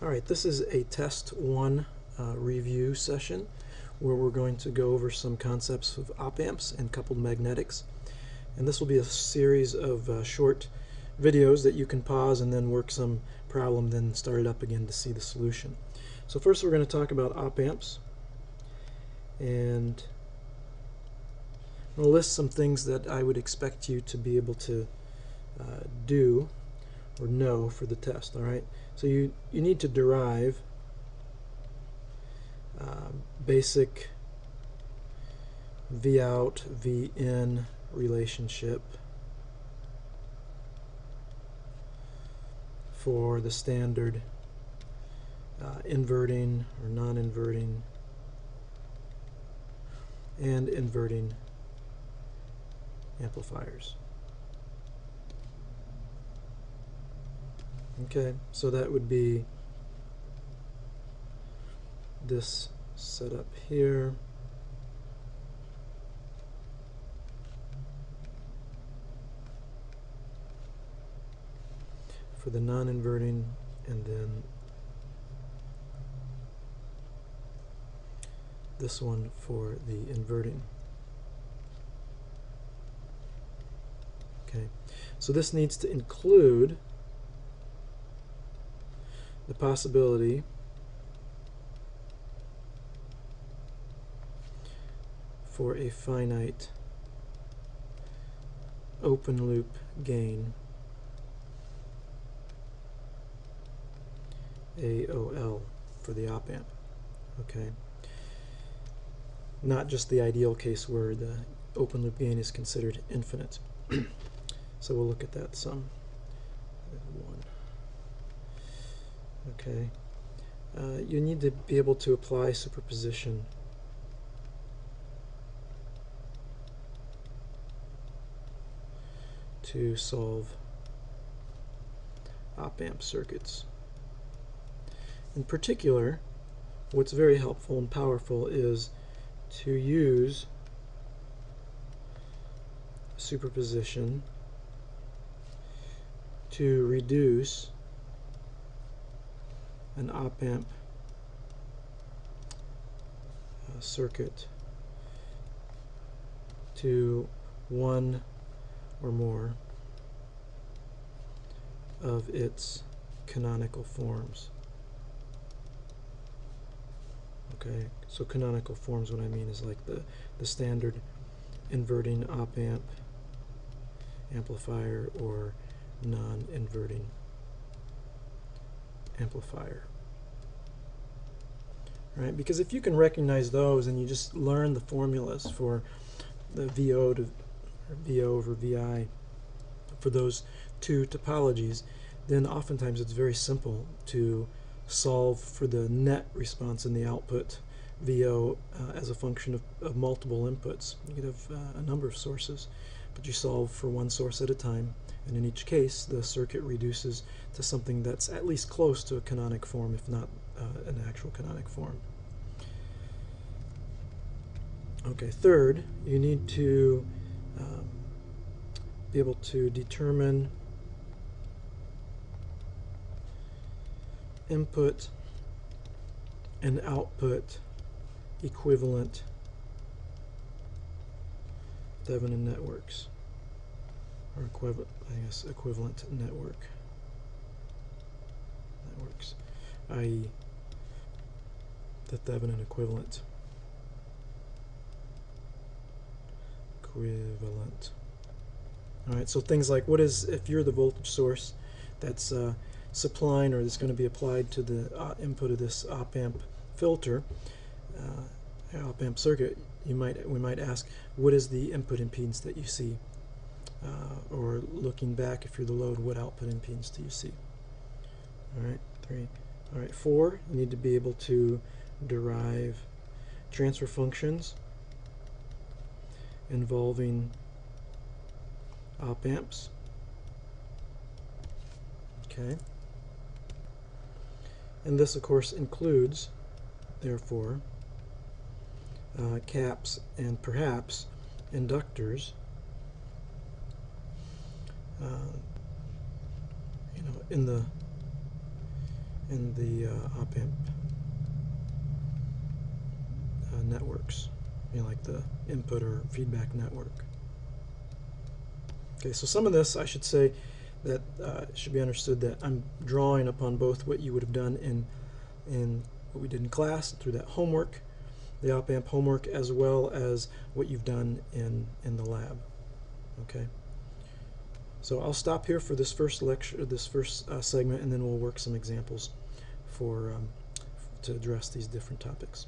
Alright, this is a Test 1 review session where we're going to go over some concepts of op-amps and coupled magnetics. And this will be a series of short videos that you can pause and then work some problem, then start it up again to see the solution. So first we're going to talk about op-amps, and I'm going to list some things that I would expect you to be able to do or know for the test. Alright, so you need to derive basic V out, V in relationship for the standard inverting or non-inverting and inverting amplifiers. Okay, so that would be this setup here. For the non-inverting, and then this one for the inverting. Okay, so this needs to include the possibility for a finite open loop gain, AOL, for the op-amp. Okay, not just the ideal case where the open loop gain is considered infinite. So we'll look at that some. One. Okay, you need to be able to apply superposition to solve op-amp circuits. In particular, what's very helpful and powerful is to use superposition to reduce an op-amp circuit to one or more of its canonical forms. Okay, so canonical forms, what I mean is like the standard inverting op-amp amplifier or non-inverting amplifier. Right? Because if you can recognize those and you just learn the formulas for the VO to VO over VI for those two topologies, then oftentimes it's very simple to solve for the net response in the output VO as a function of multiple inputs. You could have a number of sources, but you solve for one source at a time, and in each case the circuit reduces to something that's at least close to a canonic form, if not an actual canonic form. Okay, third, you need to be able to determine input and output equivalent Thevenin networks, or equivalent networks, i.e. the Thevenin equivalent. Alright, so things like, what is, if you're the voltage source that's supplying or is going to be applied to the input of this op-amp filter, op-amp circuit, we might ask, what is the input impedance that you see? Or looking back, if you're the load, what output impedance do you see? Alright, 3. Alright, 4, you need to be able to derive transfer functions involving op-amps. Okay. And this, of course, includes, therefore, caps and perhaps inductors in in the op-amp networks, like the input or feedback network. Okay, so some of this, I should say, that should be understood that I'm drawing upon both what you would have done in what we did in class through that homework, the op-amp homework, as well as what you've done in the lab. Okay. So I'll stop here for this first lecture, this first segment, and then we'll work some examples to address these different topics.